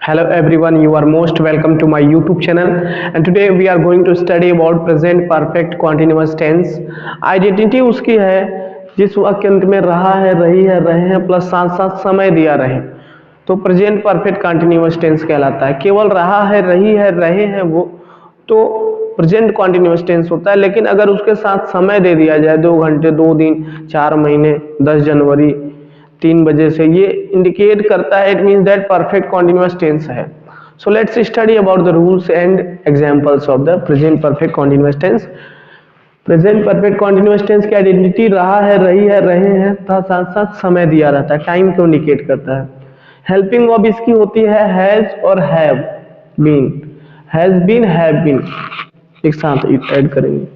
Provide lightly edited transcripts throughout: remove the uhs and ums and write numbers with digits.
Hello everyone, you are most welcome to my YouTube channel, and today we are going to study about present perfect continuous tense. Identity उसकी है जिस वाक्यांत में रहा है, रही है, रहे हैं प्लस साथ साथ समय दिया रहे तो प्रेजेंट परफेक्ट कंटिन्यूअस टेंस कहलाता है। केवल रहा है, रही है, रहे हैं वो तो प्रेजेंट कंटिन्यूअस टेंस होता है, लेकिन अगर उसके साथ समय दे दिया जाए 2 घंटे, 2 दिन, 4 महीने, 10 जनवरी 3 बजे से, ये इंडिकेट करता है, it means that perfect continuous tense है। So let's study about the rules and examples of the present perfect continuous tense. Present perfect continuous tense की आइडेंटिटी रहा है, रही है, रहे हैं तथा साथ साथ समय दिया रहता है, टाइम को इंडिकेट करता है। हेल्पिंग वर्ब इसकी होती है हैज और have been. Has been, have been एक साथ ऐड करेंगे।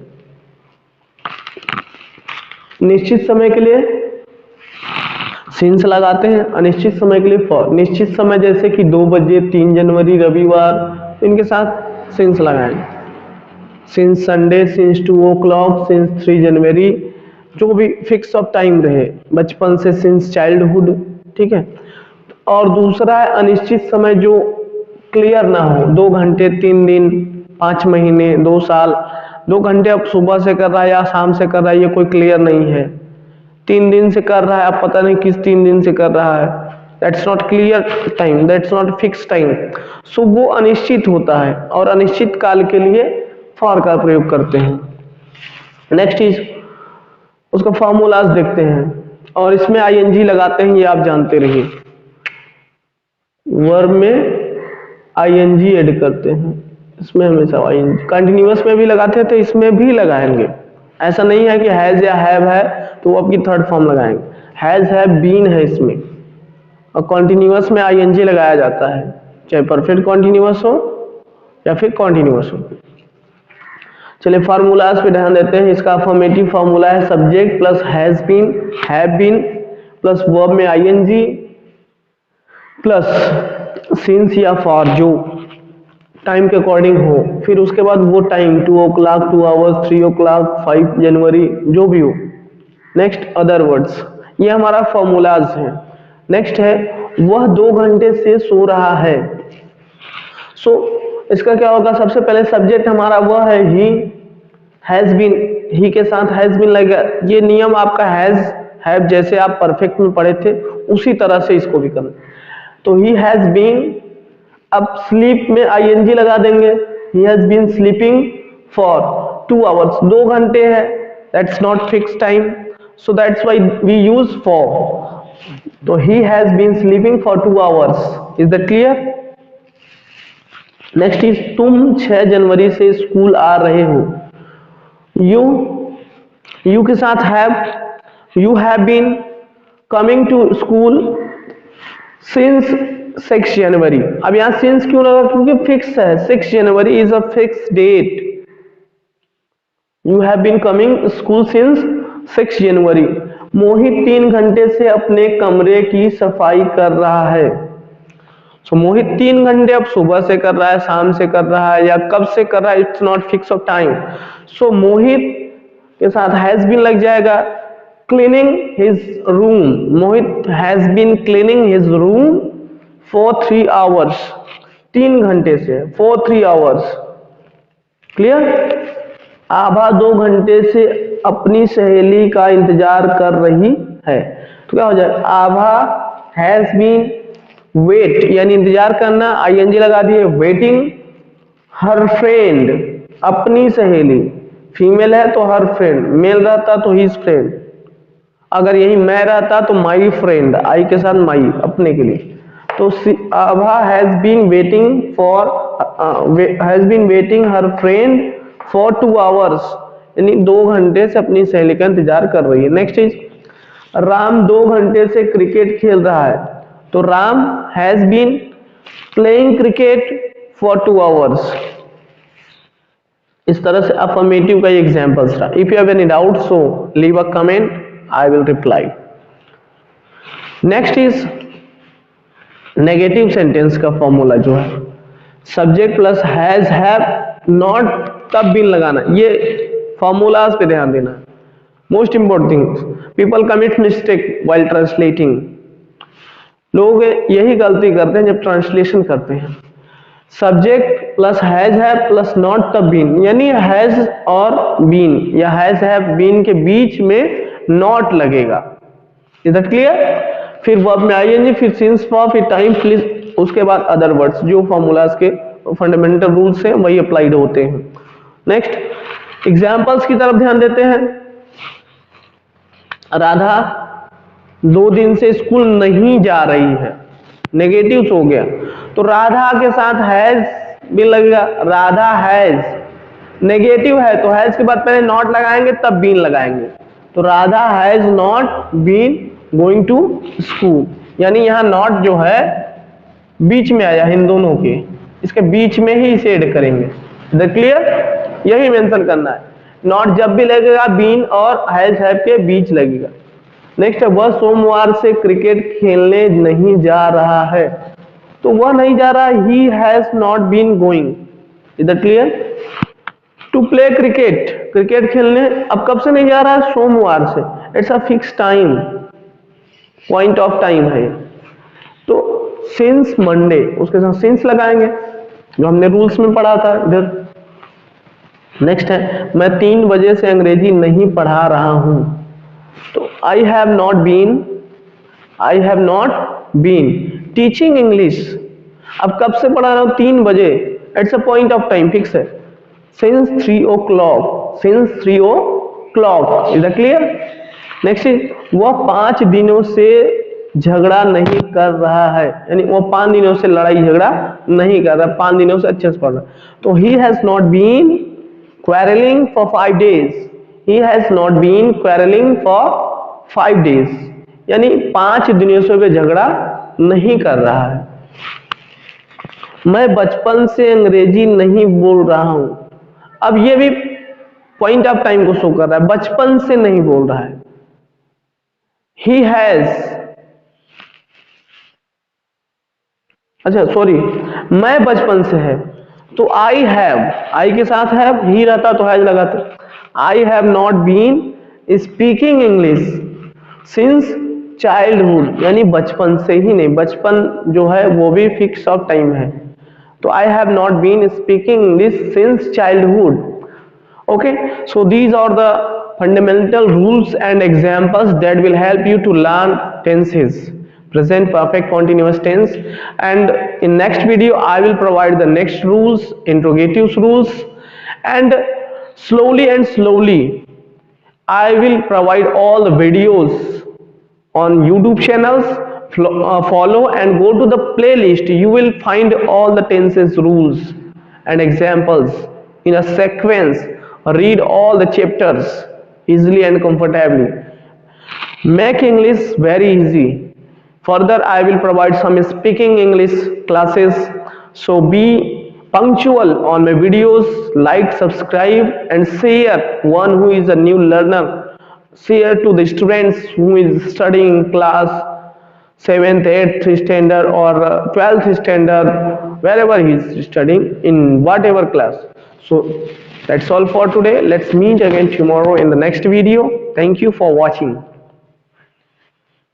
निश्चित समय के लिए सिंस लगाते हैं, अनिश्चित समय के लिए फॉर। निश्चित समय जैसे कि 2 बजे, 3 जनवरी, रविवार, तो इनके साथ सिंस लगाएंगे। Since Sunday, since 2 o'clock, since 3 जनवरी, जो भी फिक्स ऑफ टाइम रहे, बचपन से, सिंस चाइल्डहुड, ठीक है। और दूसरा है अनिश्चित समय जो क्लियर ना हो, 2 घंटे, 3 दिन, 5 महीने, 2 साल। 2 घंटे अब सुबह से कर रहा है या शाम से कर रहा है, ये कोई क्लियर नहीं है। 3 दिन से कर रहा है, अब पता नहीं किस 3 दिन से कर रहा है, that's not clear time, that's not fix time. So वो अनिश्चित होता है और अनिश्चित काल के लिए फॉर का प्रयोग करते हैं। नेक्स्ट इज उसका फॉर्मूलाज देखते हैं और इसमें आईएनजी लगाते हैं, ये आप जानते रहिए। वर्ब में आईएनजी ऐड करते हैं, इसमें हमेशा आईएनजी। कंटिन्यूअस में भी लगाते हैं तो इसमें भी लगाएंगे। ऐसा नहीं है कि हैज या हैव है तो वो आपकी थर्ड फॉर्म लगाएंगे। हैज, हैव, बीन है इसमें, और कॉन्टिन्यूअस में आईएनजी लगाया जाता है, चाहे परफेक्ट कॉन्टिन्यूअस हो या फिर कॉन्टिन्यूअस हो। चलिए फार्मूलाज पे ध्यान देते हैं। इसका अफर्मेटिव फार्मूला है subject plus has been, have been plus verb में आईएनजी प्लस सिंस या फॉर जो टाइम के अकॉर्डिंग हो, फिर उसके बाद वो टाइम 2 o'clock, 2 hours, 3 o'clock, 5 जनवरी, जो भी हो। नेक्स्ट अदर वर्ड्स, ये हमारा फॉर्मूलाज है। नेक्स्ट है वह 2 घंटे से सो रहा है। सो इसका क्या होगा, सबसे पहले सब्जेक्ट हमारा वह है ही, हैज बीन, ही के साथ हैज बीन लगेगा। ये नियम आपका हैज हैव जैसे आप परफेक्ट में पढ़े थे उसी तरह से इसको भी करना। तो ही हैज बीन, अब स्लीप में आईएनजी लगा देंगे, he has been sleeping for 2 hours, 2 घंटे है, that's not fix time, so that's why we use for. तो he has been sleeping for 2 hours, is that clear? Next is तुम 6 जनवरी से school आ रहे हो। यू के साथ have, you have been coming to school since 6 January. अब यहां since क्यों लगा, क्योंकि फिक्स है, 6 January is a fix date. You have been coming school since 6 January. Mohit 3 घंटे से अपने कमरे की सफाई कर रहा है। सो मोहित 3 घंटे अब सुबह से कर रहा है, शाम से कर रहा है या कब से कर रहा है, it's not fix of time. So Mohit के साथ हैज बीन लग जाएगा, cleaning his room. Mohit has been cleaning his room for 3 hours, 3 घंटे से, फॉर 3 hours, क्लियर? आभा 2 घंटे से अपनी सहेली का इंतजार कर रही है। तो क्या हो जाए, आभा हैज बीन वेट यानी इंतजार करना, आईएनजी लगा दिए, वेटिंग हर फ्रेंड, अपनी सहेली, फीमेल है तो हर फ्रेंड, मेल रहता तो हिज फ्रेंड, अगर यही मैं रहता तो माई फ्रेंड, आई के साथ माई, अपने के लिए। तो Abha has been waiting for, has been waiting her friend for 2 hours, यानी 2 घंटे से अपनी सहेली का इंतजार कर रही है। नेक्स्ट इज राम 2 घंटे से क्रिकेट खेल रहा है। तो Ram has been playing cricket for 2 hours। इस तरह से अफर्मेटिव का एग्जांपल्स रहा। If you have any doubt so leave a comment, I will reply. Next is negative sentence का फॉर्मूला जो है subject plus has, have, not, तब बीन लगाना। ये फॉर्मूलाज पे ध्यान देना, most important thing. People commit mistake while translating. लोग यही गलती करते हैं जब ट्रांसलेशन करते हैं, सब्जेक्ट प्लस हैज है प्लस नॉट तब बीन, यानी हैज और बीन या हैज हैव बीन के बीच में नॉट लगेगा। Is that clear? फिर वर्ब में आईएनजी, फिर सिंस फॉर, फिर टाइम, प्लीज, उसके बाद अदर वर्ड्स। जो फॉर्मूलाज के फंडामेंटल रूल्स हैं वही अप्लाइड होते हैं। नेक्स्ट एग्जांपल्स की तरफ ध्यान देते हैं। राधा 2 दिन से स्कूल नहीं जा रही है, नेगेटिव हो गया, तो राधा के साथ हैज भी लगेगा। राधा हैज, नेगेटिव है तो हैज के बाद पहले नॉट लगाएंगे तब बीन लगाएंगे, तो Radha has not been going to school, यानी यहाँ नॉट जो है बीच में आया इन दोनों के, इसके बीच में ही इसे ऐड करेंगे। The clear? यही मेंशन करना है, नॉट जब भी लगेगा बीन और हैज हैव के बीच लगेगा। नेक्स्ट है, वह सोमवार से क्रिकेट खेलने नहीं जा रहा है, तो वह नहीं जा रहा, he has not been going. Is that clear? To play cricket, cricket खेलने अब कब से नहीं जा रहा है? सोमवार से। It's a fix time, point of time है। तो सिंस मंडे, उसके साथ सिंस लगाएंगे जो हमने रूल्स में पढ़ा था इधर। नेक्स्ट है, मैं 3 बजे से अंग्रेजी नहीं पढ़ा रहा हूं, तो I have not been teaching English. अब कब से पढ़ा रहा हूं? 3 बजे। It's a point of time, fix है। Since 3 o'clock, is that clear? Next is, वह 5 दिनों से झगड़ा नहीं कर रहा है, यानी वो 5 दिनों से लड़ाई झगड़ा नहीं कर रहा, 5 दिनों से अच्छे से पढ़ रहा। तो he has not been quarreling for 5 days, he has not been quarreling for 5 days, यानी 5 दिनों से वे झगड़ा नहीं कर रहा है। मैं बचपन से अंग्रेजी नहीं बोल रहा हूं, अब ये भी पॉइंट ऑफ टाइम को शो कर रहा है, बचपन से नहीं बोल रहा है। he has, अच्छा सॉरी, मैं बचपन से है, तो आई हैव, आई के साथ हैव, ही रहता तो हैज लगाते। I have not been speaking English since childhood, यानी बचपन से ही नहीं, बचपन जो है वो भी फिक्स ऑफ टाइम है, तो I have not been speaking English since childhood. Okay, so these are the fundamental rules and examples that will help you to learn tenses, present perfect continuous tense, and in next video I will provide the next rules, interrogatives rules, and slowly I will provide all the videos on YouTube channels. Follow and go to the playlist, you will find all the tenses rules and examples in a sequence. Read all the chapters easily and comfortably. Make English very easy. Further, I will provide some speaking English classes. So be punctual on my videos, like, subscribe, and share. One who is a new learner, share to the students who is studying class 7th, 8th standard or 12th standard, wherever he is studying, in whatever class. So that's all for today. Let's meet again tomorrow in the next video. Thank you for watching.